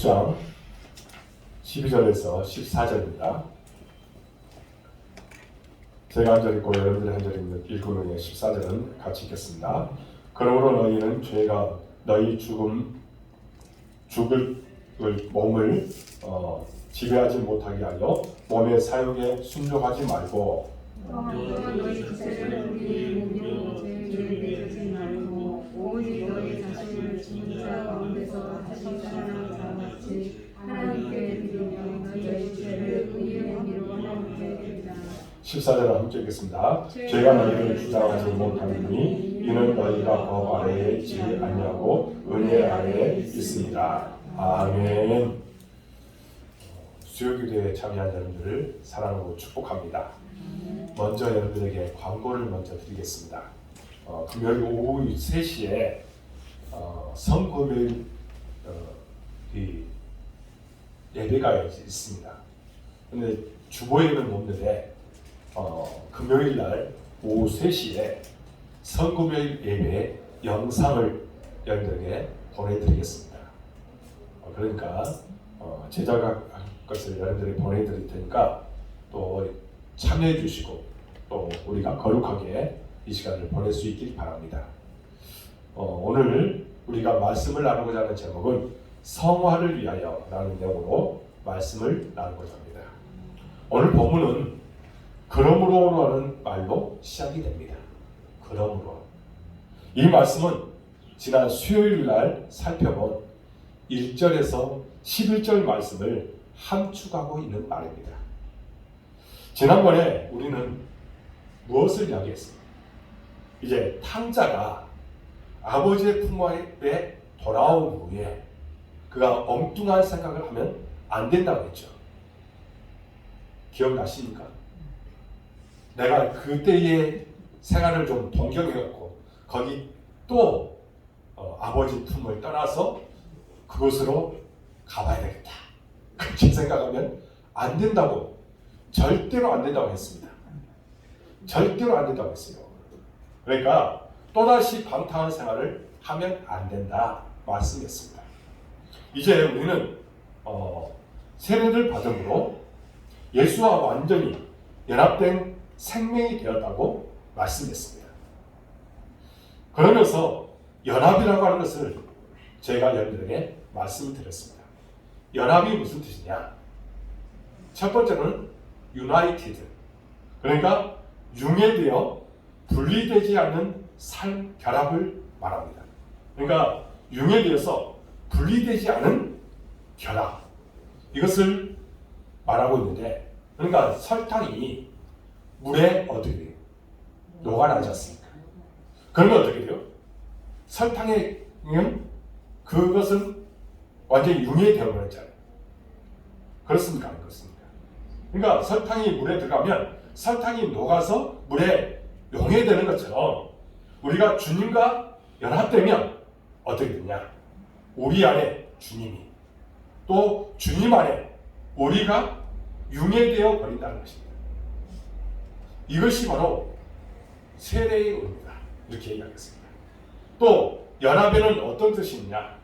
6장 12절에서 14절입니다. 제가 한 절 읽고 여러분들이 한 절 읽은 후에 14절은 같이 읽겠습니다. 그러므로 너희는 죄가 너희 죽을 몸을 지배하지 못하게 하여 몸의 사욕에 순종하지 말고 너희 자체를 우리의 몸으로 죄에 매지 말고 오직 너희 자신을 죽은 자 가운데서 다시 살아난 자 같이 하나님께 드리며 너희의 죄를 의인으로 하나님께 드리라. 14절을 함께 읽겠습니다. 죄가 너희를 주장하지 못하느니 이는 너희가 법 아래에 있지 아니하고 은혜 아래에 있습니다. 아멘. 수요기도에 참여한 여러분들을 사랑하고 축복합니다. 먼저 여러분들에게 광고를 먼저 드리겠습니다. 금요일 오후 3시에 성금요일 예배가 있습니다. 근데 주보에는 없는데 금요일 날 오후 3시에 성금요일 예배 영상을 여러분들에게 보내드리겠습니다. 그러니까 제작한 것을 여러분들이 보내드릴 테니까 또 참여해 주시고 또 우리가 거룩하게 이 시간을 보낼 수 있길 바랍니다. 오늘 우리가 말씀을 나누고자 하는 제목은 성화를 위하여 라는 내용으로 말씀을 나누고자 합니다. 오늘 본문은 그러므로라는 말로 시작이 됩니다. 그러므로 이 말씀은 지난 수요일 날 살펴본 1절에서 11절 말씀을 함축하고 있는 말입니다. 지난번에 우리는 무엇을 이야기했습니까? 이제 탕자가 아버지의 품에 돌아온 후에 그가 엉뚱한 생각을 하면 안 된다고 했죠. 기억나십니까? 내가 그때의 생활을 좀 동경해갖고 거기 또 아버지 품을 떠나서 그곳으로 가봐야 되겠다. 그렇게 생각하면 안 된다고, 절대로 안 된다고 했습니다. 절대로 안 된다고 했어요. 그러니까 또다시 방탕한 생활을 하면 안 된다 말씀했습니다. 이제 우리는 세례를 받음으로 예수와 완전히 연합된 생명이 되었다고 말씀했습니다. 그러면서 연합이라고 하는 것을 제가 여러분들에게 말씀드렸습니다. 연합이 무슨 뜻이냐? 첫 번째는 united, 그러니까 융해되어 분리되지 않는 삶 결합을 말합니다. 그러니까 융해되어서 분리되지 않은 결합, 이것을 말하고 있는데, 그러니까 설탕이 물에 어떻게 돼요? 녹아나지 않습니까? 그러면 어떻게 돼요? 설탕이면 그것은 완전히 융해되어 버렸잖아요. 그렇습니까? 안 그렇습니까? 그러니까 설탕이 물에 들어가면 설탕이 녹아서 물에 용해되는 것처럼 우리가 주님과 연합되면 어떻게 되냐? 우리 안에 주님이, 또 주님 안에 우리가 융해되어 버린다는 것입니다. 이것이 바로 세례의 의미다, 이렇게 얘기하겠습니다. 또 연합에는 어떤 뜻이 있냐?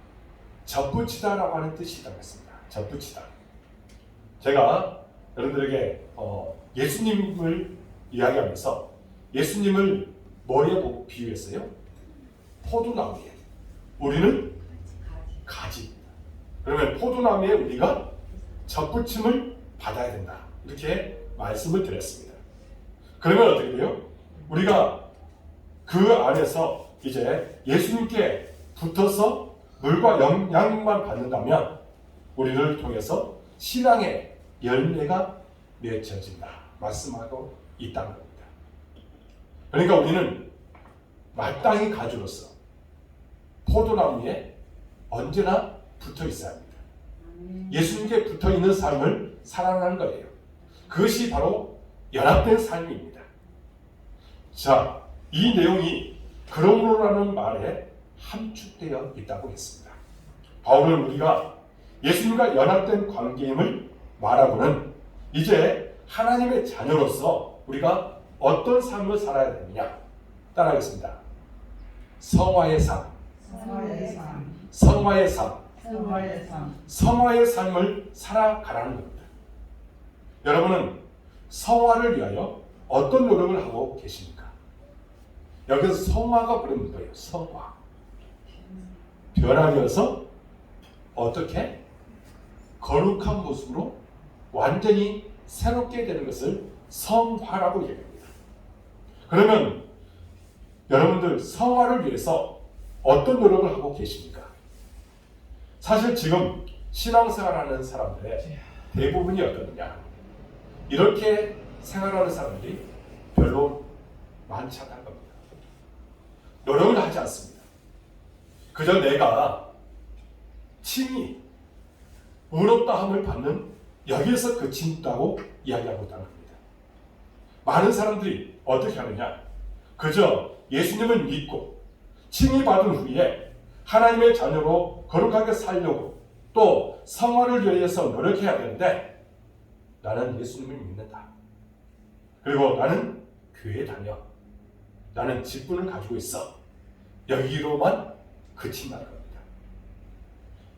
접붙이다라고 하는 뜻이 있다고 했습니다. 접붙이다. 제가 여러분들에게 예수님을 이야기하면서 예수님을 뭐에 비유했어요? 포도나무에, 우리는 가지입니다. 그러면 포도나무에 우리가 접붙임을 받아야 된다, 이렇게 말씀을 드렸습니다. 그러면 어떻게 돼요? 우리가 그 안에서 이제 예수님께 붙어서 물과 영향만 받는다면 우리를 통해서 신앙의 열매가 맺혀진다 말씀하고 있다는 겁니다. 그러니까 우리는 마땅히 가주로서 포도나무에 언제나 붙어 있어야 합니다. 예수님께 붙어 있는 삶을 살아가는 거예요. 그것이 바로 연합된 삶입니다. 자, 이 내용이 그러므로라는 말에 함축되어 있다고 했습니다. 바울은 우리가 예수님과 연합된 관계임을 말하고는 이제 하나님의 자녀로서 우리가 어떤 삶을 살아야 되느냐, 따라하겠습니다. 성화의 삶, 성화의 삶, 성화의 삶을 살아가라는 겁니다. 여러분은 성화를 위하여 어떤 노력을 하고 계십니까? 여기서 성화가 부르는 거예요. 성화. 변화되어서 어떻게? 거룩한 모습으로 완전히 새롭게 되는 것을 성화라고 얘기합니다. 그러면 여러분들 성화를 위해서 어떤 노력을 하고 계십니까? 사실 지금 신앙생활하는 사람들의 대부분이 어떠느냐? 이렇게 생활하는 사람들이 별로 많지 않다는 겁니다. 노력을 하지 않습니다. 그저 내가 칭의, 의롭다함을 받는 여기에서 그친다고 이야기하고 있다는 겁니다. 많은 사람들이 어떻게 하느냐? 그저 예수님을 믿고 칭의 받은 후에 하나님의 자녀로 거룩하게 살려고 또 성화를 위해서 노력해야 되는데 나는 예수님을 믿는다. 그리고 나는 교회에 다녀. 나는 직분을 가지고 있어. 여기로만 그친다는 겁니다.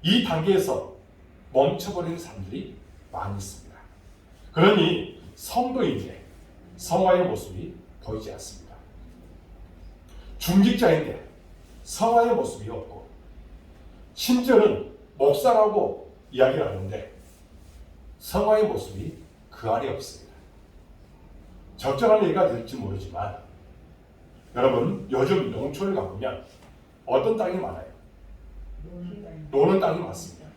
이 단계에서 멈춰버리는 사람들이 많이 있습니다. 그러니 성도인데 성화의 모습이 보이지 않습니다. 중직자인데 성화의 모습이 없고 심지어는 목사라고 이야기를 하는데 성화의 모습이 그 안에 없습니다. 적절한 얘기가 될지 모르지만 여러분 요즘 농촌을 가보면 어떤 땅이 많아요? 노는 땅이 많습니다.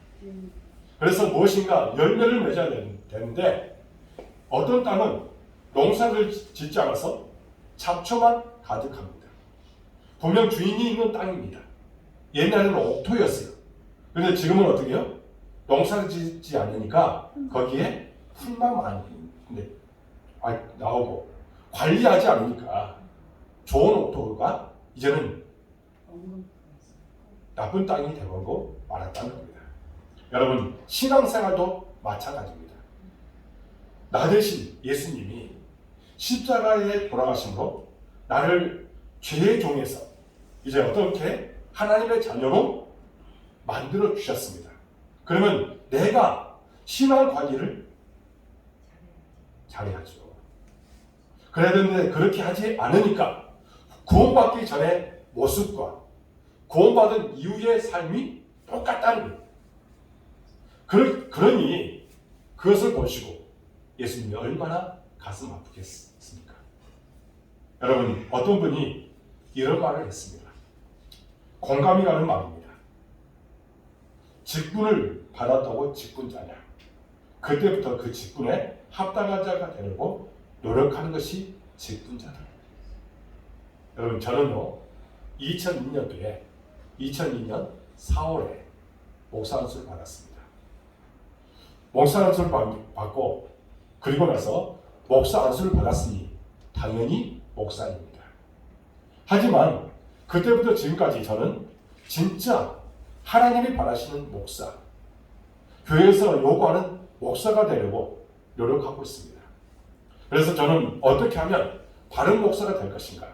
그래서 무엇인가 열매를 맺어야 되는데 어떤 땅은 농사를 짓지 않아서 잡초만 가득합니다. 분명 주인이 있는 땅입니다. 옛날에는 옥토였어요. 그런데 지금은 어떻게 해요? 농사를 짓지 않으니까 거기에 풀만 많이 나오고 관리하지 않으니까 좋은 옥토가 이제는 나쁜 땅이 되고 말았다는 겁니다. 여러분 신앙생활도 마찬가지입니다. 나 대신 예수님이 십자가에 돌아가심으로 나를 죄의 종에서 이제 어떻게 하나님의 자녀로 만들어 주셨습니다. 그러면 내가 신앙 관리를 잘해야죠. 그래야 되는데 그렇게 하지 않으니까 구원받기 전의 모습과 구원받은 이후의 삶이 똑같다는 거예요. 그러니 그것을 보시고 예수님이 얼마나 가슴 아프겠습니까? 여러분 어떤 분이 이런 말을 했습니다. 공감이 가는 말입니다. 직분을 받았다고 직분자냐? 그때부터 그 직분에 합당한 자가 되려고 노력하는 것이 직분자다. 여러분 저는요 2002년도에 2002년 4월에 목사 안수를 받았습니다. 목사 안수를 받고 그리고 나서 목사 안수를 받았으니 당연히 목사입니다. 하지만 그때부터 지금까지 저는 진짜 하나님이 바라시는 목사, 교회에서 요구하는 목사가 되려고 노력하고 있습니다. 그래서 저는 어떻게 하면 바른 목사가 될 것인가?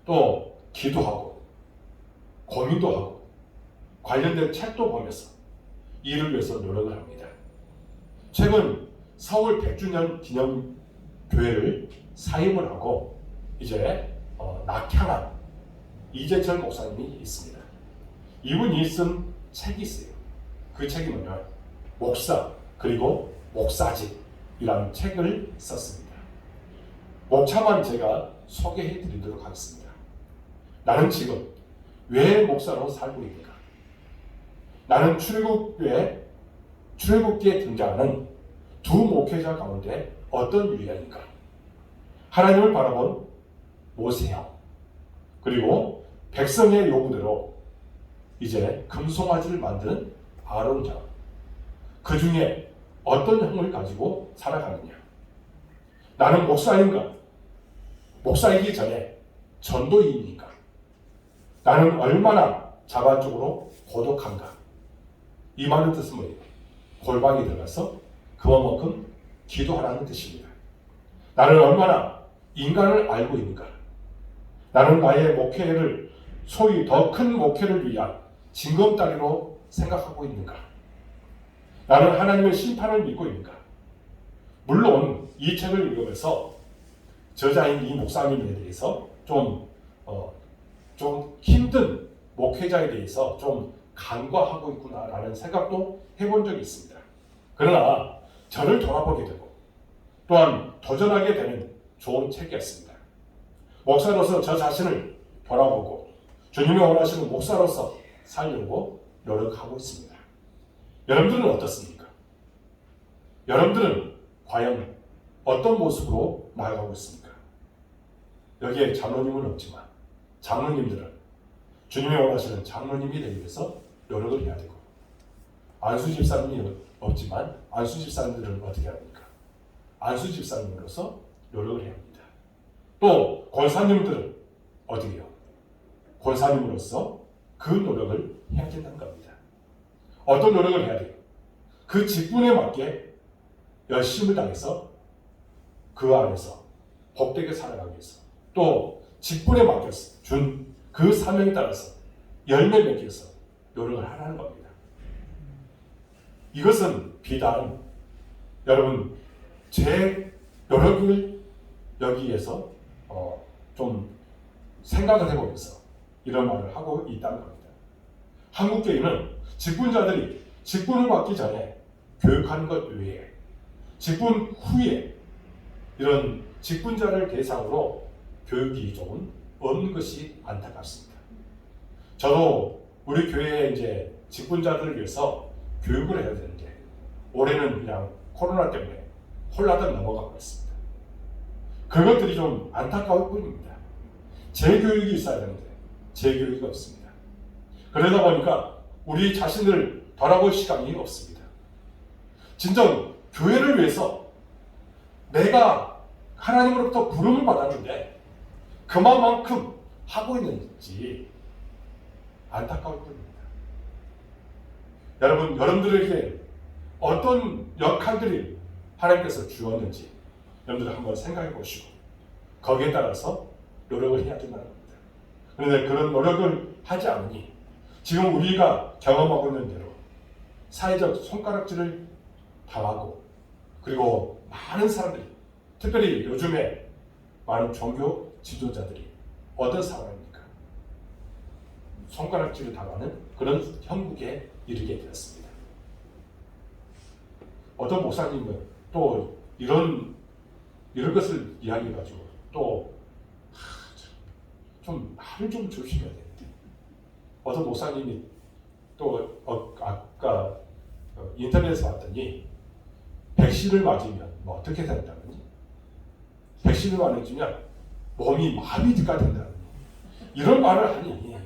또 기도하고 고민도 하고 관련된 책도 보면서 이를 위해서 노력을 합니다. 최근 서울 100주년 기념 교회를 사임을 하고 이제 낙향한 이재철 목사님이 있습니다. 이분이 쓴 책이 있어요. 그 책이 뭐냐? 목사 그리고 목사직이라는 책을 썼습니다. 목차만 제가 소개해 드리도록 하겠습니다. 나는 지금 왜 목사로 살고 있는가? 나는 출애굽기에 등장하는 두 목회자 가운데 어떤 유형인가? 하나님을 바라본 모세형 그리고 백성의 요구대로 이제 금송아지를 만드는 아론형 그 중에 어떤 형을 가지고 살아가느냐? 나는 목사인가? 목사이기 전에 전도인입니까? 나는 얼마나 자발적으로 고독한가? 이 말의 뜻은 뭐예요? 골방에 들어가서 그만큼 기도하라는 뜻입니다. 나는 얼마나 인간을 알고 있는가? 나는 나의 목회를 소위 더 큰 목회를 위한 징검다리로 생각하고 있는가? 나는 하나님의 심판을 믿고 있는가? 물론 이 책을 읽으면서 저자인 이 목사님에 대해서 좀 힘든 목회자에 대해서 좀 간과하고 있구나라는 생각도 해본 적이 있습니다. 그러나 저를 돌아보게 되고 또한 도전하게 되는 좋은 책이었습니다. 목사로서 저 자신을 돌아보고 주님이 원하시는 목사로서 살려고 노력하고 있습니다. 여러분들은 어떻습니까? 여러분들은 과연 어떤 모습으로 나아가고 있습니까? 여기에 장로님은 없지만 장로님들은 주님이 원하시는 장로님이 되기 위해서 노력을 해야 되고, 안수 집사님이 없지만 안수 집사님들은 어떻게 합니까? 안수 집사님으로서 노력을 해야 합니다. 또 권사님들은 어떻게 해요? 권사님으로서 그 노력을 해야 된다는 겁니다. 어떤 노력을 해야 돼요? 그 직분에 맞게 열심을 당해서 그 안에서 복되게 살아가기 위해서, 또 직분에 맡겨서 준 그 사명에 따라서 열매 맺기 위해서 노력을 하라는 겁니다. 이것은 비단 여러분 제 노력을 여기에서 좀 생각을 해보면서 이런 말을 하고 있다는 겁니다. 한국교회는 직분자들이 직분을 받기 전에 교육하는 것 외에 직분 후에 이런 직분자를 대상으로 교육이 좀 없는 것이 안타깝습니다. 저도 우리 교회에 이제 직분자들을 위해서 교육을 해야 되는데 올해는 그냥 코로나 때문에 홀라당 넘어가고 있습니다. 그것들이 좀 안타까울 뿐입니다. 재교육이 있어야 되는데 재교육이 없습니다. 그러다 보니까 우리 자신을 돌아볼 시간이 없습니다. 진정 교회를 위해서 내가 하나님으로부터 부름을 받았는데 그만큼 하고 있는지 안타까울 뿐입니다. 여러분들에게 어떤 역할들이 하나님께서 주었는지 여러분들 한번 생각해 보시고 거기에 따라서 노력을 해야 된다는 겁니다. 그런데 그런 노력을 하지 않으니 지금 우리가 경험하고 있는 대로 사회적 손가락질을 당하고, 그리고 많은 사람들이, 특별히 요즘에 많은 종교 지도자들이 어떤 상황입니까? 손가락질을 당하는 그런 형국에 이르게 되었습니다. 어떤 목사님은 또 이런 것을 이야기해가지고 또 좀 말을 좀 조심해야 되는데, 어떤 목사님이 또 아까 인터넷에서 봤더니 백신을 맞으면 뭐 어떻게 된다느니, 백신을 맞으면 몸이 마비가 된다느니 이런 말을 하니,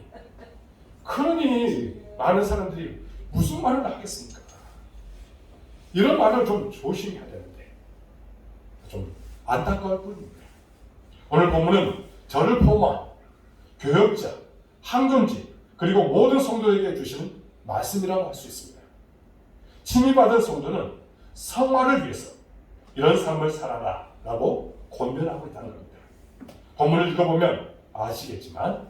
그러니 많은 사람들이 무슨 말을 하겠습니까? 이런 말을 좀 조심해야 되는데 좀 안타까울 뿐입니다. 오늘 본문은 저를 포함한 교역자, 항존지, 그리고 모든 성도에게 주시는 말씀이라고 할 수 있습니다. 칭의받은 성도는 성화를 위해서 이런 삶을 살아라 라고 권면하고 있다는 겁니다. 본문을 읽어보면 아시겠지만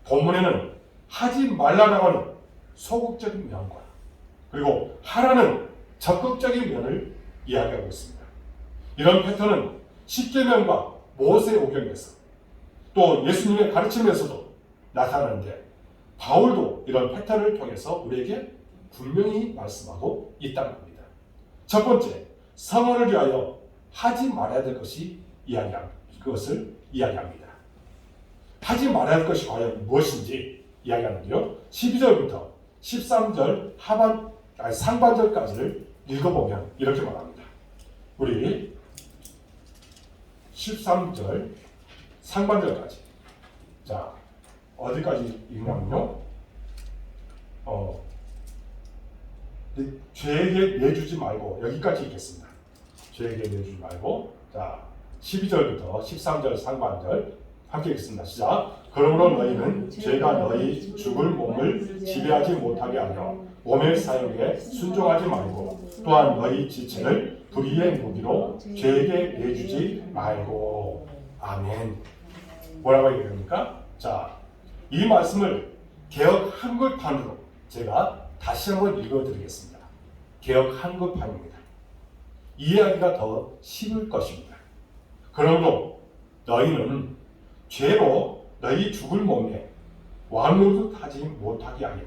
본문에는 하지 말라라고 하는 소극적인 면과 그리고 하라는 적극적인 면을 이야기하고 있습니다. 이런 패턴은 십계명과 모세 오경에서 또 예수님의 가르침에서도 나타나는데, 바울도 이런 패턴을 통해서 우리에게 분명히 말씀하고 있다는 겁니다. 첫 번째, 성화를 위하여 하지 말아야 될 그것을 이야기합니다. 하지 말아야 할 것이 과연 무엇인지 이야기하는데요. 12절부터 13절 상반절까지를 읽어보면 이렇게 말합니다. 우리 13절 상반절까지. 자, 어디까지 읽냐면요. 죄에게 내주지 말고, 여기까지 읽겠습니다. 죄에게 내주지 말고. 자, 12절부터 13절 상반절 함께 읽겠습니다. 시작. 그러므로 너희는 죄가 너희 죽을 몸을 지배하지 못하게 하며 몸의 사욕에 순종하지 말고, 또한 너희 지체를 불의의 무기로 죄에게 내주지 말고. 아멘. 뭐라고 얘기합니까? 자, 이 말씀을 개역 한글판으로 제가 다시 한번 읽어드리겠습니다. 개역 한국판입니다. 이해하기가 더 쉬울 것입니다. 그러므로 너희는 죄로 너희 죽을 몸에 왕노릇하지 못하게 하여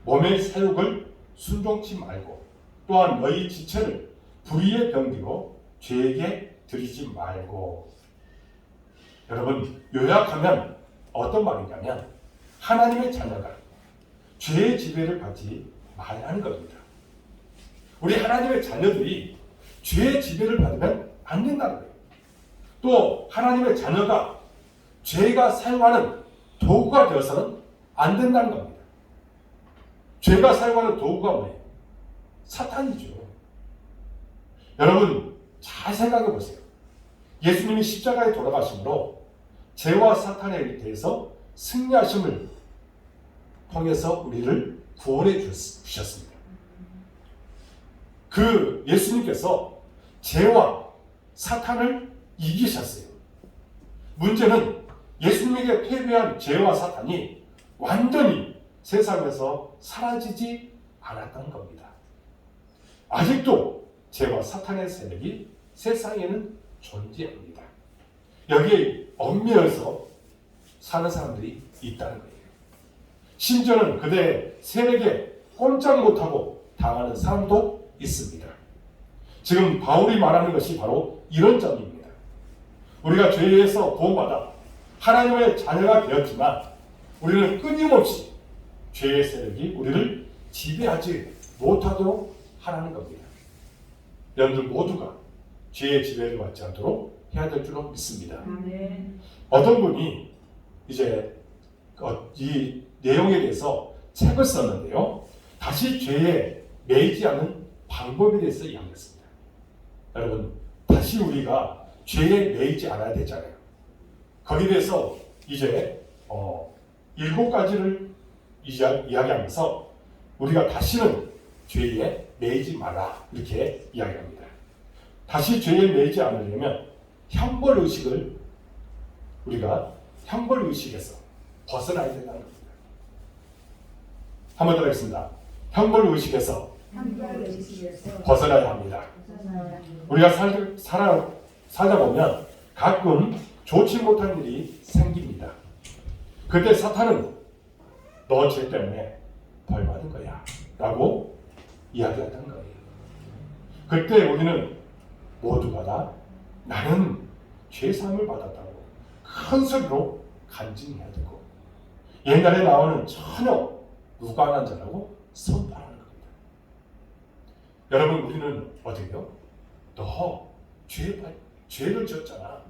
몸의 사욕을 순종치 말고 또한 너희 지체를 불의의 병기로 죄에게 드리지 말고. 여러분, 요약하면 어떤 말이냐면 하나님의 자녀가 죄의 지배를 받지 말라는 겁니다. 우리 하나님의 자녀들이 죄의 지배를 받으면 안 된다는 거예요. 또 하나님의 자녀가 죄가 사용하는 도구가 되어서는 안 된다는 겁니다. 죄가 사용하는 도구가 뭐예요? 사탄이죠. 여러분 잘 생각해 보세요. 예수님이 십자가에 돌아가심으로 죄와 사탄에 대해서 승리하심을 통해서 우리를 구원해 주셨습니다. 그 예수님께서 죄와 사탄을 이기셨어요. 문제는 예수님에게 패배한 죄와 사탄이 완전히 세상에서 사라지지 않았던 겁니다. 아직도 죄와 사탄의 세력이 세상에는 존재합니다. 여기에 얽매여서 사는 사람들이 있다는 거예요. 심지어는 그들의 세력에 꼼짝 못하고 당하는 사람도 있습니다. 지금 바울이 말하는 것이 바로 이런 점입니다. 우리가 죄에서 구원받아 하나님의 자녀가 되었지만 우리는 끊임없이 죄의 세력이 우리를 지배하지 못하도록 하라는 겁니다. 여러분들 모두가 죄의 지배를 받지 않도록 해야 될 줄로 믿습니다. 어떤 분이 이제 이 내용에 대해서 책을 썼는데요. 다시 죄에 매이지 않는 방법에 대해서 이야기했습니다. 여러분, 다시 우리가 죄에 매이지 않아야 되잖아요. 거기에 대해서 이제 7가지를 이야기하면서 우리가 다시는 죄에 매이지 마라 이렇게 이야기합니다. 다시 죄에 매이지 않으려면 형벌의식을 우리가 형벌의식에서 벗어나야 된다는 겁니다. 한 번 더 하겠습니다. 형벌의식에서 벗어나야 합니다. 우리가 살다 보면 가끔 좋지 못한 일이 생깁니다. 그때 사탄은 너 죄 때문에 벌 받은 거야 라고 이야기했던 거예요. 그때 우리는 모두가 다 나는 죄사함을 받았다고 큰 소리로 간증해야 되고 옛날에 나오는 전혀 무관한 자라고 선포하는 겁니다. 여러분, 우리는 어떻게요? 너 죄를 지었잖아.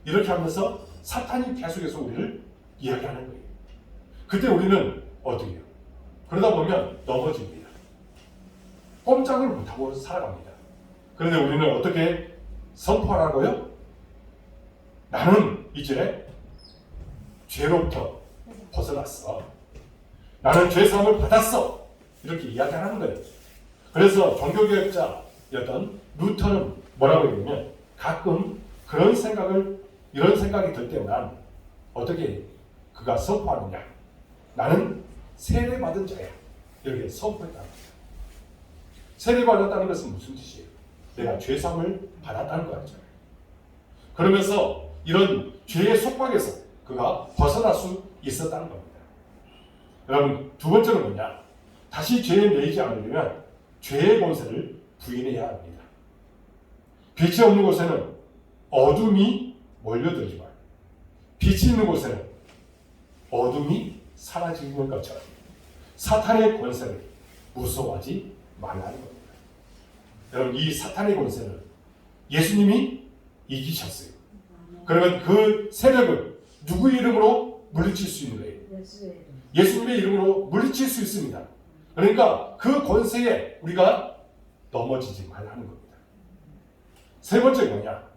이렇게 하면서 사탄이 계속해서 우리를 이야기하는 거예요. 그때 우리는 어떻게 해요? 그러다 보면 넘어집니다. 꼼짝을 못하고 살아갑니다. 그런데 우리는 어떻게 선포하라고요? 나는 이제 죄로부터 벗어났어. 나는 죄사함을 받았어. 이렇게 이야기하는 거예요. 그래서 종교개혁자였던 루터는 뭐라고 했냐면 가끔 이런 생각이 들 때만 어떻게 그가 선포하느냐. 나는 세례받은 자야. 이렇게 선포했다는 겁니다. 세례받았다는 것은 무슨 뜻이에요? 내가 죄사함을 받았다는 거죠. 그러면서 이런 죄의 속박에서 그가 벗어날 수 있었다는 겁니다. 여러분, 두 번째는 뭐냐? 다시 죄에 매이지 않으려면 죄의 권세를 부인해야 합니다. 빛이 없는 곳에는 어둠이 몰려들지만 빛이 있는 곳에는 어둠이 사라지는 것처럼 사탄의 권세를 무서워하지 말라는 겁니다. 여러분, 이 사탄의 권세는 예수님이 이기셨어요. 그러면 그 세력을 누구의 이름으로 물리칠 수 있는 거예요? 예수님의 이름으로 물리칠 수 있습니다. 그러니까 그 권세에 우리가 넘어지지 말라는 겁니다. 세 번째 뭐냐?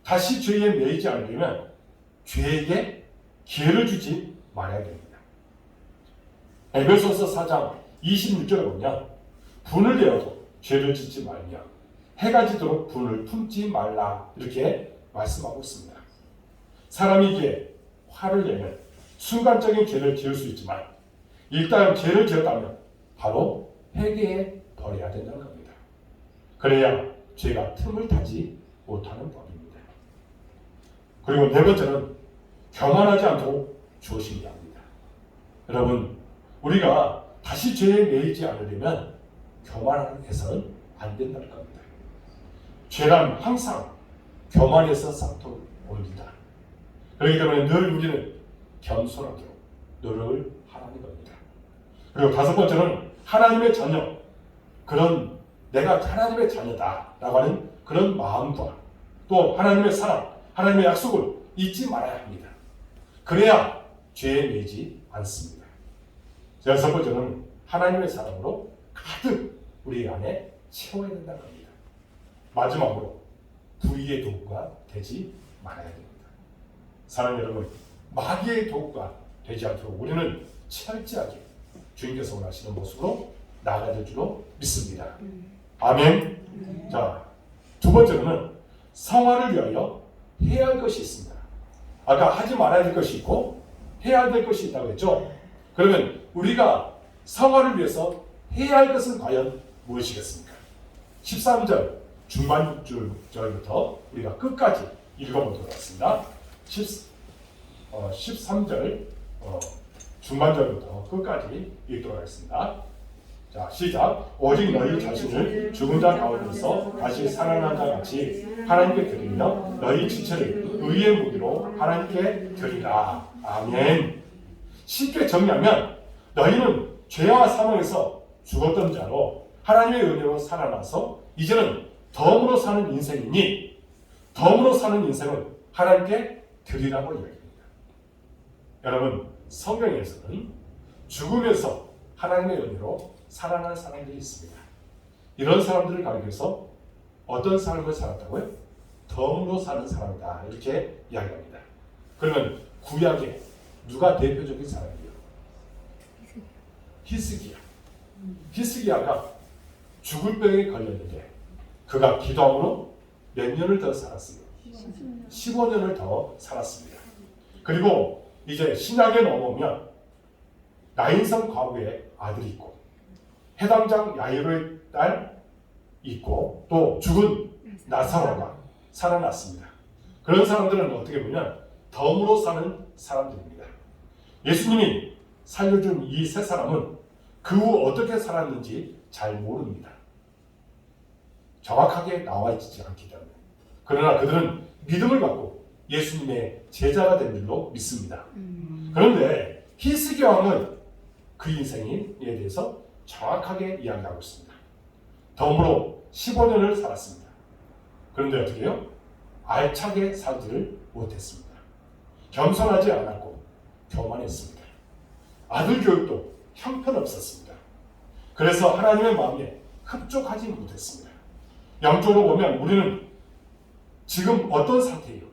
다시 죄에 매이지 않으려면 죄에게 기회를 주지 말아야 됩니다. 에베소서 4장 26절에 보면 분을 내어도 죄를 짓지 말며 해가 지도록 분을 품지 말라 이렇게 말씀하고 있습니다. 사람이 이게 화를 내면 순간적인 죄를 지을 수 있지만 일단 죄를 지었다면 바로 회개해 버려야 된다는 겁니다. 그래야 죄가 틈을 타지 못하는 법입니다. 그리고 네 번째는 교만하지 않도록 조심해야 합니다. 여러분, 우리가 다시 죄에 매이지 않으려면 교만해서는 안 된다는 겁니다. 죄란 항상 교만에서 싹트옵니다. 그렇기 때문에 늘 우리는 겸손하도록 노력을 하라는 겁니다. 그리고 다섯 번째는 하나님의 자녀, 그런 내가 하나님의 자녀다라고 하는 그런 마음과 또 하나님의 사랑, 하나님의 약속을 잊지 말아야 합니다. 그래야 죄에 매이지 않습니다. 여섯 번째는 하나님의 사랑으로 가득 우리 안에 채워야 된다는 겁니다. 마지막으로 불의의 도구가 되지 말아야 됩니다. 사랑하는 여러분, 마귀의 도구가 되지 않도록 우리는 철저하게 주님께서 원하시는 모습으로 나아가야 될 줄로 믿습니다. 아멘. 자, 두 번째로는 성화를 위하여 해야 할 것이 있습니다. 아까 하지 말아야 될 것이 있고 해야 될 것이 있다고 했죠. 그러면 우리가 성화를 위해서 해야 할 것은 과연 무엇이겠습니까? 13절 중반 줄부터 우리가 끝까지 읽어보도록 하겠습니다. 13절 중반절부터 끝까지 읽도록 하겠습니다. 자, 시작. 오직 너희 자신을 죽은 자 가운데서 다시 살아난 자 같이 하나님께 드리며 너희 지체를 의의 무기로 하나님께 드리라. 아멘. 쉽게 정리하면 너희는 죄와 사망에서 죽었던 자로 하나님의 은혜로 살아나서 이제는 덤으로 사는 인생이니 덤으로 사는 인생을 하나님께 드리라고 이야기합니다. 여러분, 성경에서는 죽으면서 하나님의 은혜로 살아난 사람들이 있습니다. 이런 사람들을 가리켜서 어떤 삶을 살았다고요? 덤으로 사는 사람이다, 이렇게 이야기합니다. 그러면 구약에 누가 대표적인 사람이에요? 히스기야. 히스기야가 죽을 병에 걸렸는데 그가 기도함으로 몇 년을 더 살았어요? 15년을 더 살았습니다. 그리고 이제 신약에 넘어오면 나인성 과부의 아들이 있고 해당장 야이로의 딸 있고 또 죽은 나사로가 살아났습니다. 그런 사람들은 어떻게 보면 덤으로 사는 사람들입니다. 예수님이 살려준 이 세 사람은 그 후 어떻게 살았는지 잘 모릅니다. 정확하게 나와 있지 않기 때문에. 그러나 그들은 믿음을 갖고 예수님의 제자가 된 줄로 믿습니다. 그런데 히스기 왕은 그 인생에 대해서 정확하게 이야기하고 있습니다. 덤으로 15년을 살았습니다. 그런데 어떻게 해요? 알차게 살지를 못했습니다. 겸손하지 않았고 교만했습니다. 아들 교육도 형편없었습니다. 그래서 하나님의 마음에 흡족하지 못했습니다. 영적으로 보면 우리는 지금 어떤 상태예요?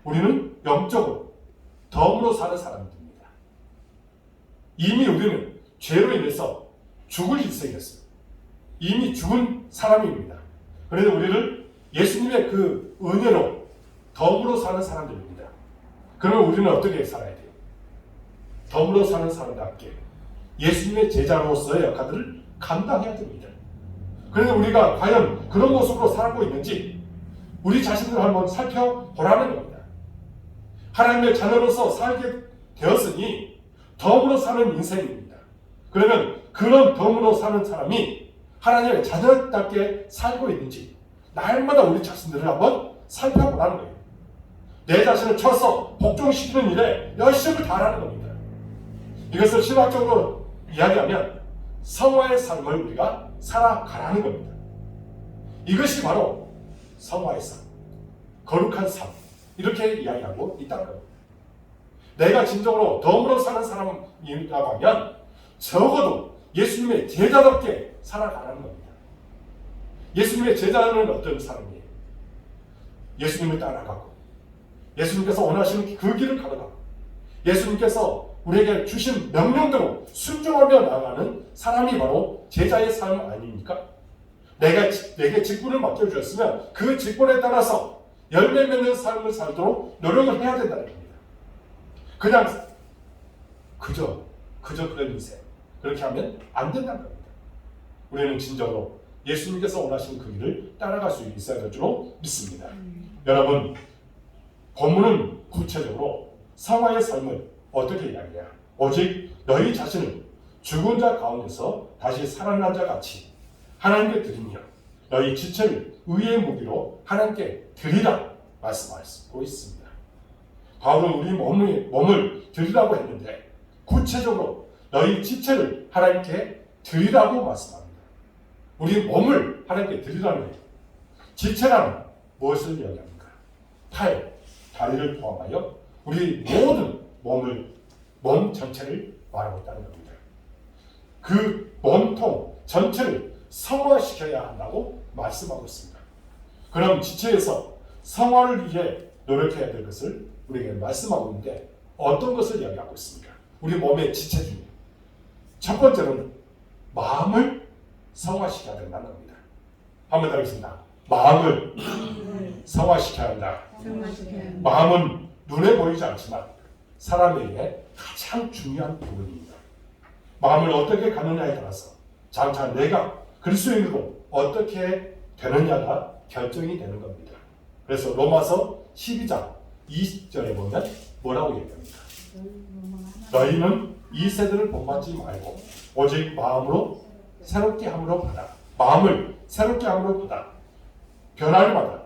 우리는 영적으로 덤으로 사는 사람들입니다. 이미 우리는 죄로 인해서 죽을 일생이었어요. 이미 죽은 사람입니다. 그래서 우리를 예수님의 그 은혜로 덤으로 사는 사람들입니다. 그러면 우리는 어떻게 살아야 돼요? 덤으로 사는 사람답게 예수님의 제자로서의 역할들을 감당해야 됩니다. 그런데 우리가 과연 그런 모습으로 살고 있는지 우리 자신들을 한번 살펴보라는 겁니다. 하나님의 자녀로서 살게 되었으니 덤으로 사는 인생입니다. 그러면 그런 덤으로 사는 사람이 하나님의 자녀답게 살고 있는지 날마다 우리 자신들을 한번 살펴보라는 거예요. 내 자신을 쳐서 복종시키는 일에 열심을 다하는 겁니다. 이것을 신학적으로 이야기하면 성화의 삶을 우리가 살아가라는 겁니다. 이것이 바로 성화의 삶, 거룩한 삶, 이렇게 이야기하고 있다는 겁니다. 내가 진정으로 덤으로 사는 사람이라고 하면 적어도 예수님의 제자답게 살아가라는 겁니다. 예수님의 제자는 어떤 사람이에요? 예수님을 따라가고 예수님께서 원하시는 그 길을 걸어가고 예수님께서 우리에게 주신 명령대로 순종하며 나아가는 사람이 바로 제자의 삶 아닙니까? 내게 직분을 맡겨주셨으면 그 직분에 따라서 열매 맺는 삶을 살도록 노력을 해야 된다는 겁니다. 그냥 그저 그런 인생 그렇게 하면 안 된다는 겁니다. 우리는 진정으로 예수님께서 원하시는 그 길을 따라갈 수 있어야 될 줄로 믿습니다. 여러분, 본문은 구체적으로 성화의 삶을 어떻게 이야기해요? 오직 너희 자신을 죽은 자 가운데서 다시 살아난 자 같이 하나님께 드리며 너희 지체를 의의 무기로 하나님께 드리라 말씀하고 있습니다. 바울은 우리 몸을 드리라고 했는데 구체적으로 너희 지체를 하나님께 드리라고 말씀합니다. 우리 몸을 하나님께 드리라는 거예요. 지체란 무엇을 이야기합니까? 팔, 다리를 포함하여 우리 모든 몸 전체를 말하고 있다는 겁니다. 그 몸통 전체를 성화시켜야 한다고 말씀하고 있습니다. 그럼 지체에서 성화를 위해 노력해야 될 것을 우리에게 말씀하고 있는데 어떤 것을 이야기하고 있습니까? 우리 몸의 지체 중에 첫 번째는 마음을 성화시켜야 된다는 겁니다. 한번 더 하겠습니다. 마음을 성화시켜야 한다. 마음은 눈에 보이지 않지만 사람에게 가장 중요한 부분입니다. 마음을 어떻게 갖느냐에 따라서 장차 내가 그리스도인으로 어떻게 되느냐가 결정이 되는 겁니다. 그래서 로마서 12장 20절에 보면 뭐라고 얘기합니까? 너희는 이 세대를 본받지 말고 오직 마음으로 새롭게 함으로 받아. 마음을 새롭게 함으로 받아. 변화를 받아.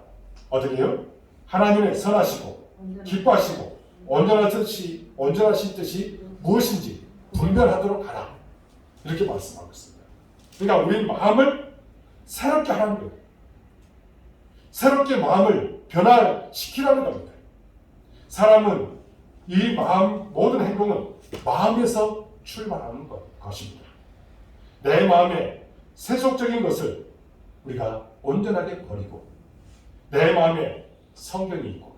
어떻게 해요? 하나님의 선하시고 기뻐하시고 온전하신 뜻이 무엇인지 분별하도록 하라. 이렇게 말씀하고 있습니다. 그러니까 우리 마음을 새롭게 하라는 거예요. 새롭게 마음을 변화시키라는 겁니다. 사람은 이 마음, 모든 행동은 마음에서 출발하는 것입니다. 내 마음에 세속적인 것을 우리가 온전하게 버리고 내 마음에 성경이 있고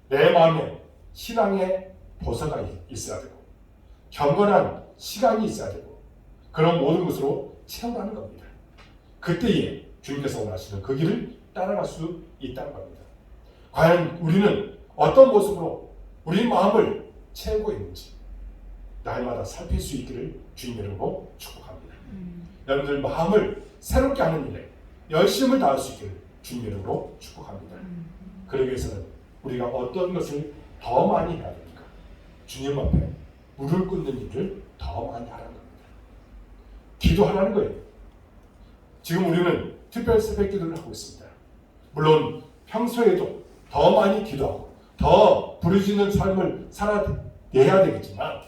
내 마음에 신앙의 도서가 있어야 되고 경건한 시간이 있어야 되고 그런 모든 것으로 채우라는 겁니다. 그때에 주님께서 원하시는 그 길을 따라갈 수 있다는 겁니다. 과연 우리는 어떤 모습으로 우리 마음을 채우고 있는지 날마다 살필 수 있기를 주님 이름으로 축복합니다. 여러분들 마음을 새롭게 하는 일에 열심을 다할 수 있기를 주님 이름으로 축복합니다. 그러기 위해서는 우리가 어떤 것을 더 많이 해야 됩니까? 주님 앞에 물을 끓는 일을 더 많이 하라는 겁니다. 기도하라는 거예요. 지금 우리는 특별 새벽 기도를 하고 있습니다. 물론 평소에도 더 많이 기도하고 더 부르짖는 삶을 살아내야 되겠지만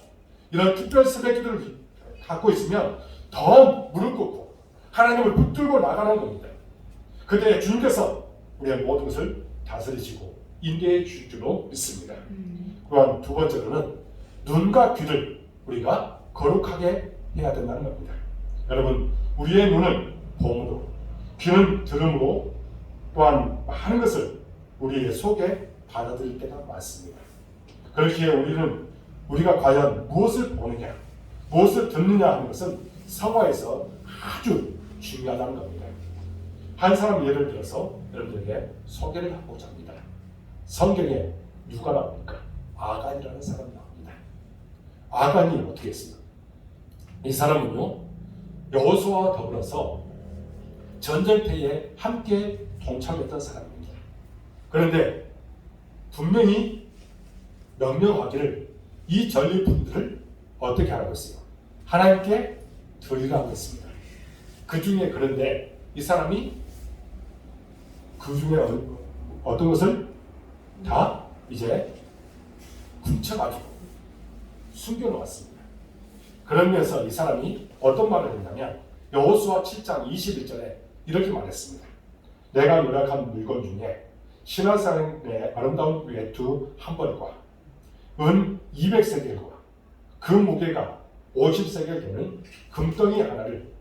이런 특별 새벽 기도를 갖고 있으면 더 무릎 꿇고 하나님을 붙들고 나가는 겁니다. 그때 주님께서 우리의 모든 것을 다스리시고 인도해 주실 줄로 믿습니다. 또한 두 번째로는 눈과 귀를 우리가 거룩하게 해야 된다는 겁니다. 여러분, 우리의 눈은 봄으로, 귀는 들음으로 또한 많은 것을 우리의 속에 받아들일 때가 많습니다. 그렇기에 우리가 과연 무엇을 보느냐, 무엇을 듣느냐 하는 것은 성화에서 아주 중요하다는 겁니다. 한 사람 예를 들어서 여러분들에게 소개를 하고자 합니다. 성경에 누가 나옵니까? 아간이라는 사람이 나옵니다. 아간이 어떻게 했습니까? 이 사람은요, 여호수아와 더불어서 전쟁터에 함께 동참했던 사람입니다. 그런데 분명히 명령하기를 이 전리품들을 어떻게 하라고 했어요? 하나님께 드리라고 했습니다. 그 중에 그런데 이 사람이 그 중에 어떤 것을 다 이제 훔쳐가지고 숨겨놓았습니다. 그러면서 이 사람이 어떤 말을 했냐면 여호수아 7장 21절에 이렇게 말했습니다. 내가 요약한 물건 중에 신화상의 아름다운 외투 한 벌과 은 200세겔과 그 무게가 50세겔 되는 금덩이 하나를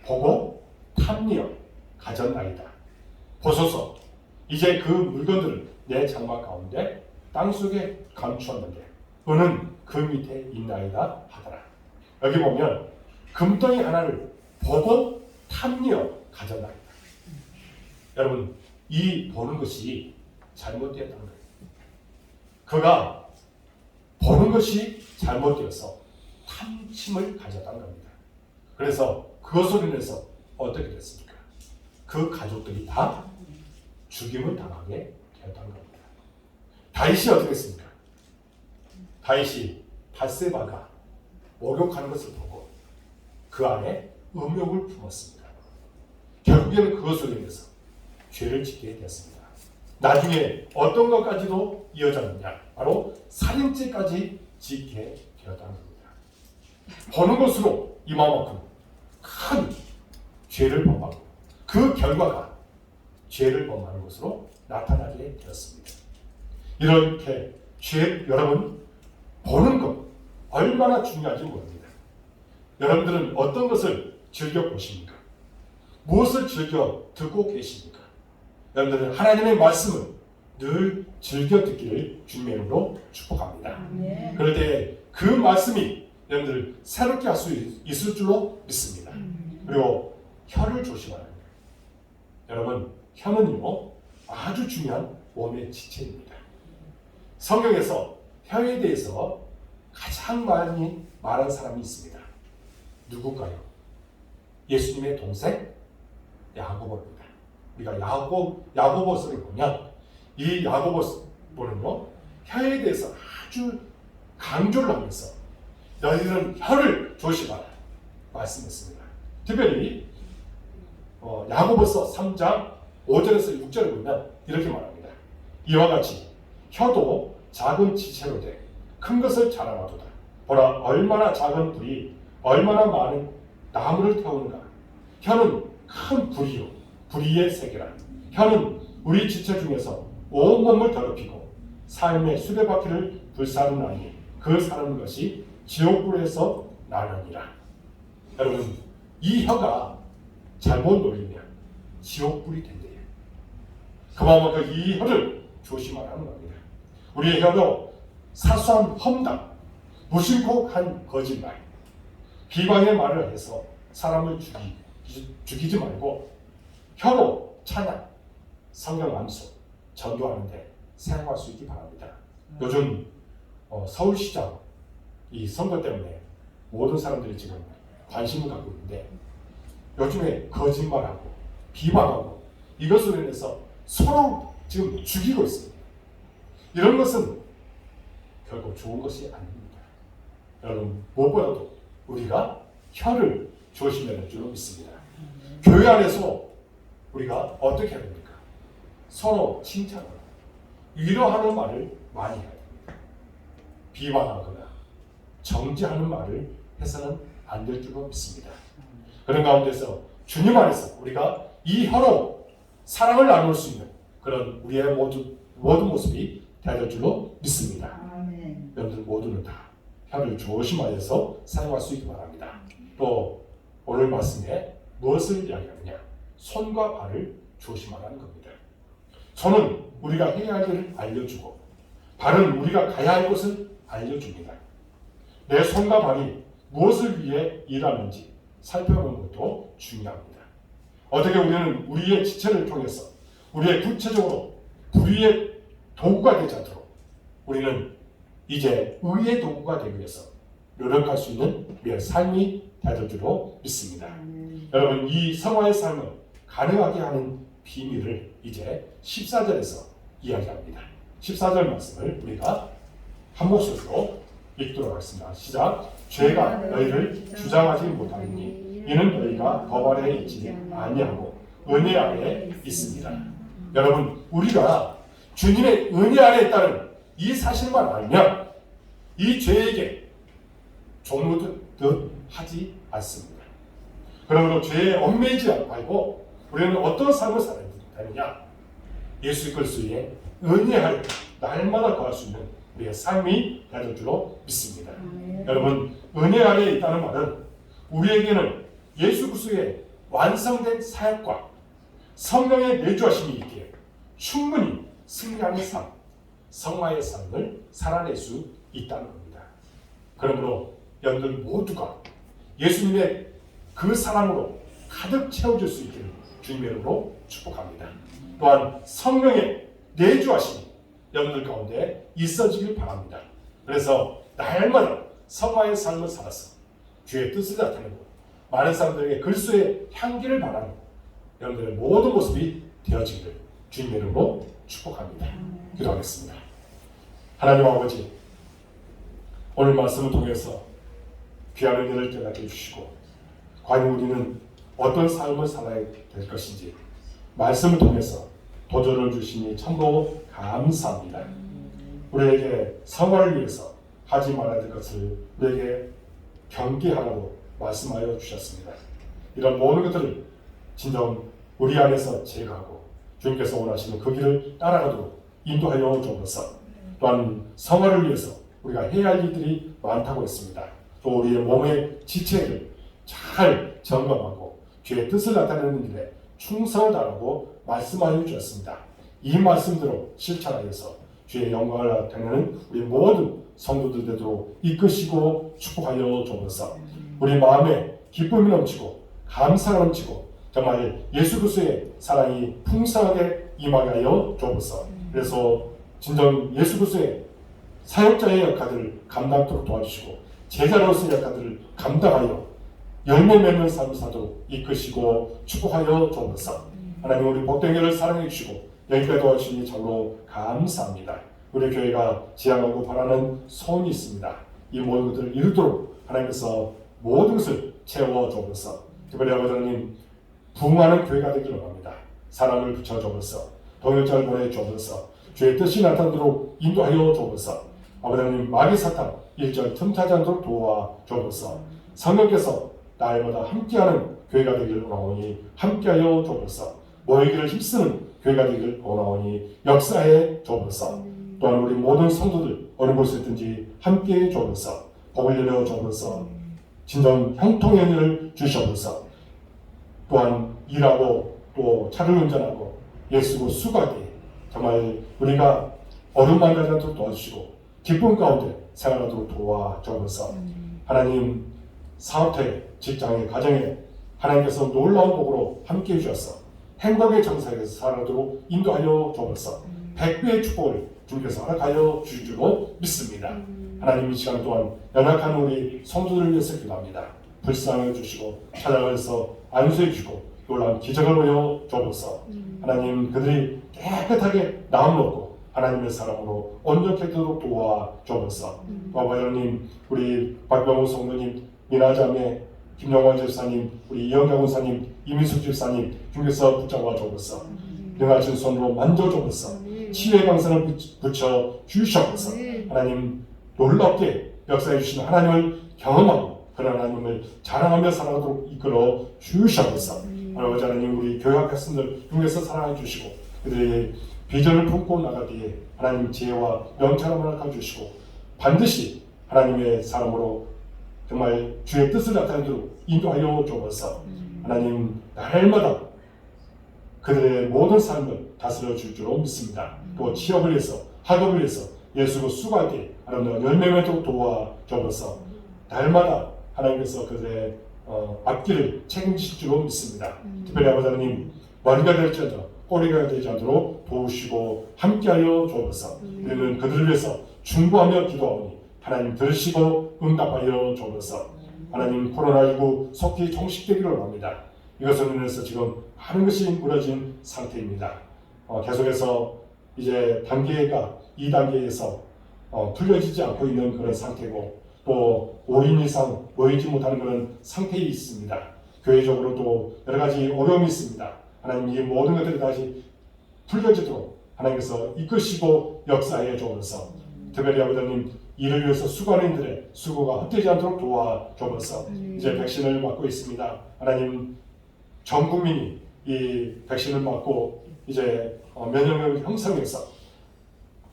보고 탐리어 가졌나이다. 보소서, 이제 그 물건들을 내 장막 가운데 땅속에 감추었는데 은은 그 밑에 있나이다 하더라. 여기 보면 금덩이 하나를 보고 탐리어 가졌나이다. 여러분, 이 보는 것이 잘못되었다는 거예요. 그가 보는 것이 잘못되어서 탐심을 가졌다는 겁니다. 그래서 그것으로 인해서 어떻게 됐습니까? 그 가족들이 다 죽임을 당하게 되었다는 겁니다. 다윗이 어떻게 했습니까? 다윗이 밧세바가 목욕하는 것을 보고 그 안에 음욕을 품었습니다. 결국에는 그것으로 인해서 죄를 짓게 되었습니다. 나중에 어떤 것까지도 이어졌느냐? 바로 살인죄까지 짓게 되었다는 겁니다. 보는 것으로 이마만큼 큰 죄를 범하고 그 결과가 죄를 범하는 것으로 나타나게 되었습니다. 이렇게 여러분 보는 것 얼마나 중요한지 모릅니다. 여러분들은 어떤 것을 즐겨 보십니까? 무엇을 즐겨 듣고 계십니까? 여러분들은 하나님의 말씀을 늘 즐겨 듣기를 주님의 이름으로 축복합니다. 그럴 때 그 말씀이 여러분들을 새롭게 할 수 있을 줄로 믿습니다. 그리고 혀를 조심하라. 여러분, 혀는요 아주 중요한 몸의 지체입니다. 성경에서 혀에 대해서 가장 많이 말한 사람이 있습니다. 누굴까요? 예수님의 동생 야고보입니다. 우리가 야고보서를 보면 이 야고보는요 혀에 대해서 아주 강조를 하면서 너희들은 혀를 조심하라 말씀했습니다. 특별히 야고보서 3장 5절에서 6절을 보면 이렇게 말합니다. 이와 같이 혀도 작은 지체로 돼 큰 것을 자랑하도다. 보라 얼마나 작은 불이 얼마나 많은 나무를 태우는가. 혀는 큰 불이요 불의의 세계라. 혀는 우리 지체 중에서 온몸을 더럽히고 삶의 수레바퀴를 불사르나니 그 사는 것이 지옥불에서 나느니라. 여러분 이 혀가 잘못 놀리면 지옥불이 된대요. 그만큼 이 혀를 조심하라는 겁니다. 우리의 혀도 사소한 험담, 무심코 한 거짓말, 비방의 말을 해서 사람을 죽이지 말고 혀로 찬양, 성경 암송, 전도하는데 사용할 수 있기 바랍니다. 요즘 서울시장 이 선거 때문에 모든 사람들이 지금 관심을 갖고 있는데 요즘에 거짓말하고 비방하고 이것으로 인해서 서로 지금 죽이고 있습니다. 이런 것은 결국 좋은 것이 아닙니다. 여러분 무엇보다도 우리가 혀를 조심해야 할 줄로 믿습니다. 교회 안에서 우리가 어떻게 해야 됩니까? 서로 칭찬하고 위로하는 말을 많이 해야 됩니다. 비방하거나 정죄하는 말을 해서는 안 될 줄로 믿습니다. 그런 가운데서 주님 안에서 우리가 이 혀로 사랑을 나눌 수 있는 그런 우리의 모든 모습이 되어질 줄로 믿습니다. 여러분들 모두는 다 혀를 조심하여서 사용할 수 있기 바랍니다. 또 오늘 말씀에 무엇을 이야기하느냐? 손과 발을 조심하라는 겁니다. 손은 우리가 해야 할 일을 알려주고 발은 우리가 가야 할 곳을 알려줍니다. 내 손과 발이 무엇을 위해 일하는지 살펴보는 것도 중요합니다. 어떻게 우리는 우리의 지체를 통해서 우리의 구체적으로 불의의 도구가 되지 않도록 우리는 이제 의의 도구가 되기 위해서 노력할 수 있는 우리의 삶이 되어질 줄로 믿습니다. 여러분 이 성화의 삶을 가능하게 하는 비밀을 이제 14절에서 이야기합니다. 14절 말씀을 우리가 한 목소리로 읽도록 하겠습니다. 시작. 죄가 너희를 주장하지 못하니 이는 너희가 법 아래에 있지 아니하고 은혜 아래에 있습니다. 여러분 우리가 주님의 은혜 아래에 있다는 이 사실만 알면 이 죄에게 종로듯 하지 않습니다. 그러므로 죄에 얽매이지 말고 우리는 어떤 삶을 살아야 되느냐? 예수 그리스도의 은혜 아래 날마다 거할 수 있는 우리의 삶이 되는 줄로 믿습니다. 여러분 은혜 아래에 있다는 말은 우리에게는 예수 그리스도의 완성된 사역과 성령의 내주하심이 있기에 충분히 승리하는 삶, 성화의 삶을 살아낼 수 있다는 겁니다. 그러므로 여러분들 모두가 예수님의 그 사랑으로 가득 채워질 수 있기를 주님의 이름으로 축복합니다. 또한 성령의 내주하심이 여러분들 가운데 있어지길 바랍니다. 그래서 날마다 성화의 삶을 살아서 주의 뜻을 나타내고 많은 사람들에게 그리스도의 향기를 바라는 여러분들의 모든 모습이 되어지기를 주님의 이름으로 축복합니다. 기도하겠습니다. 하나님 아버지, 오늘 말씀을 통해서 귀한 은혜를 깨닫게 해주시고 과연 우리는 어떤 삶을 살아야 될 것인지 말씀을 통해서 도전을 주시니 참으로 감사합니다. 우리에게 성화를 위해서 하지 말아야 될 것을 우리에게 경계하라고 말씀하여 주셨습니다. 이런 모든 것들을 진정 우리 안에서 제거하고 주님께서 원하시는 그 길을 따라가도록 인도하여 주옵소서. 또한 성화를 위해서 우리가 해야 할 일들이 많다고 했습니다. 또 우리의 몸의 지체를 잘 점검하고 주의 뜻을 나타내는 일에 충성을 다하고 말씀하여 주셨습니다. 이 말씀대로 실천하여서 주의 영광을 나타내는 우리 모든 성도들 되도록 이끄시고 축복하여 주옵소서. 우리 마음에 기쁨이 넘치고 감사가 넘치고 정말 예수 그리스도의 사랑이 풍성하게 임하게 하여 주옵소서. 그래서 진정 예수 그리스도의 사역자의 역할을 감당토록 도와주시고 제자로서의 역할을 감당하여 열매 맺는 삶을 사도록 이끄시고 축복하여 주옵소서. 하나님 우리 복댕이를 사랑해 주시고 여기까지 도와주시니 참으로 감사합니다. 우리 교회가 지향하고 바라는 소원이 있습니다. 이 모든 것들을 이루도록 하나님께서 모든 것을 채워 주옵소서. 특별히 아버지 하나님 부흥하는 교회가 되기를 원합니다. 사람을 붙여 주옵소서. 동역자를 보내 주옵소서. 주의 뜻이 나타나도록 인도하여 주옵소서. 아버지 하나님 마귀 사탄 일절 틈타지 않도록 도와 주옵소서. 성령께서 날마다 함께하는 교회가 되기를 원하오니 함께하여 주옵소서. 모이기를 힘쓰는 교회가 되기를 원하오니 역사해 주옵소서. 또한 우리 모든 성도들 어느 곳에 있든지 함께해 주옵소서. 복을 내려 주옵소서. 진정 형통의 은혜를 주시옵소서. 또한 일하고 또 차를 운전하고 예수고 수고하기에 정말 우리가 어려움만 가지 않도록 도와주시고 기쁨 가운데 생활하도록 도와주옵소서. 하나님 사업에 직장에 가정에 하나님께서 놀라운 복으로 함께해 주셔서 행복의 정상에서 살아도록 인도하여 주옵소서. 100배의 축복을 주님께서 허락하여 주실 줄로 믿습니다. 하나님 이 시간 동안 연약한 우리 성도들을 위해서 기도합니다. 불쌍해 주시고 찾아가서 안수해 주시고 놀라운 기적을 보여 주옵소서. 하나님 그들이 깨끗하게 나음을 얻고 하나님의 사랑으로 온전케 되도록 도와 주옵소서. 아버지 하나님 우리 박병호 성도님 미나자매 김영원 집사님 우리 이영경 원사님 이민숙 집사님 주님께서 붙잡아 주옵소서. 능하신 손으로 만져 주옵소서. 치유의 방선을 붙여 주시옵소서. 하나님 놀랍게 역사해 주신 하나님을 경험하고 그런 하나님을 자랑하며 살아가도록 이끌어 주시옵소서. 아버지 하나님 우리 교회 학생들 중에서 사랑해 주시고 그들의 비전을 품고 나가기에 하나님 지혜와 명철함을 허락해 주시고 반드시 하나님의 사람으로 정말 주의 뜻을 나타내도록 인도하여 주옵소서. 하나님 날마다 그들의 모든 삶을 다스려 줄 줄로 믿습니다. 또 취업을 위해서 학업을 위해서 예수로 수고하게 아름다운 열매를 도와 주옵소서. 날마다 하나님께서 그들의 앞길을 책임지실 줄로 믿습니다. 특별히 아버지 하나님 머리가 될지어도 꼬리가 되지 않도록 도우시고 함께하여 주옵소서. 우리는 그들을 위해서 중보하며 기도하오니 하나님 들으시고 응답하여 주옵소서. 하나님 코로나19 속히 종식되기를 원합니다. 이것으로 인해서 지금 많은 것이 무너진 상태입니다. 계속해서 이제 단계가 2단계에서 풀려지지 않고 있는 그런 상태고 또 5인 이상 모이지 못하는 그런 상태에 있습니다. 교회적으로도 여러 가지 어려움이 있습니다. 하나님 이 모든 것들이 다시 풀려지도록 하나님께서 이끄시고 역사해 주옵소서. 특별히 아버지 하나님 이를 위해서 수고하는 이들의 수고가 헛되지 않도록 도와주옵소서. 이제 백신을 맞고 있습니다. 하나님 전 국민이 이 백신을 맞고 이제 면역력을 형성해서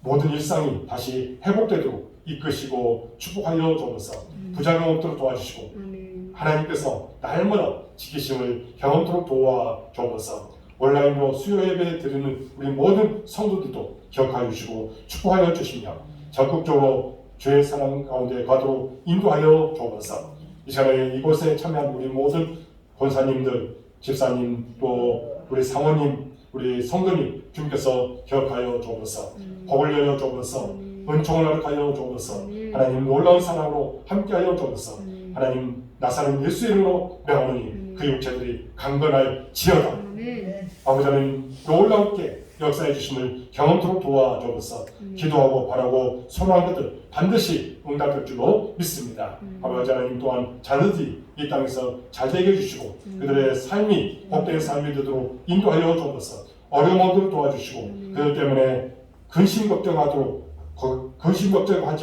모든 일상이 다시 회복되도록 이끄시고 축복하여 주옵소서. 부작용 없도록 도와주시고 하나님께서 날마다 지키심을 경험토록 도와주옵소서. 온라인으로 수요 예배 드리는 우리 모든 성도들도 기억하여 주시고 축복하여 주시며 적극적으로 주의 사랑 가운데 가도록 인도하여 주옵소서. 이 시간에 이곳에 참여한 우리 모든 권사님들, 집사님, 또 우리 사모님, 우리 성도님 주님께서 기억하여 주옵소서. 복을 내려 주옵소서. 은총을 허락하여 주옵소서. 하나님 놀라운 사랑으로 함께하여 주옵소서. 하나님 나사렛 예수 이름으로 명하노니 그 육체들이 강건할지어다. 아멘. 아버지 하나님 놀랍게 역사해 주심을 경험토록 도와주옵소서. 기도하고 바라고 소망한 것들 반드시 응답될 줄로 믿습니다. 아버지 하나님 또한 자녀들이 이 땅에서 잘 되게 해주시고 그들의 삶이 복된 삶이 되도록 인도하여 주옵소서. 어려운 마음들을 도와주시고 그들 때문에 근심 걱정하지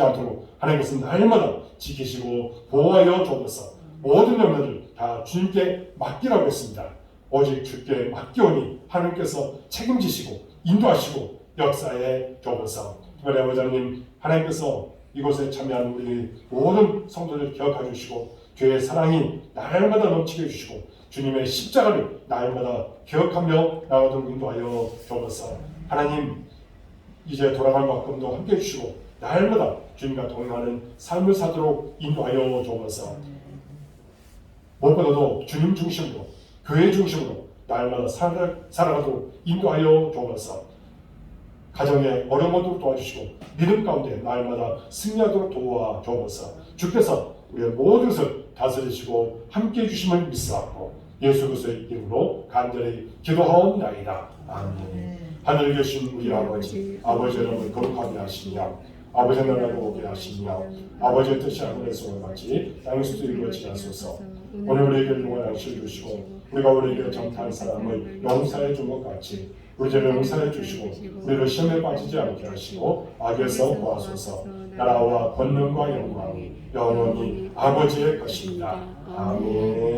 않도록 하나님께서 날마다 지키시고 보호하여 주옵소서. 모든 염려를 다 주님께 맡기라고 했습니다. 오직 주께 맡기오니 하나님께서 책임지시고 인도하시고 역사에 주옵소서. 특별히 아버지 하나님, 하나님께서 이곳에 참여하는 우리 모든 성도들 기억해 주시고 주의 사랑이 날마다 넘치게 해주시고 주님의 십자가를 날마다 기억하며 나아가도록 인도하여 주옵소서. 하나님, 이제 돌아갈 만큼도 함께 해주시고 날마다 주님과 동행하는 삶을 사도록 인도하여 주옵소서. 무엇보다도 주님 중심으로 교회 중심으로 날마다 살아가도록 인도하여 주옵소서. 가정의 어려움을 도와주시고 믿음 가운데 날마다 승리하도록 도와주옵소서. 주께서 우리의 모든 것을 다스리시고 함께해 주심을 믿사옵고 예수 그리스도의 이름으로 간절히 기도하옵나이다. 아멘. 하늘에 계신 우리 아버지, 아버지의 이름을 거룩하게 하시며 아버지의 나라가 오게 하시며 아버지의 뜻이 하늘에서 같이 땅에서도 이루어지게 하소서. 오늘 우리에게 용한 양식을 주시고 우리가 우리에게 정탐한 사람을 용서해 준 것 같이 우리 죄를 용서해 주시고 우리를 시험에 빠지지 않게 하시고 악에서 구하소서. 나라와 권능과 영광이 영원히 아버지의 것입니다. 아멘.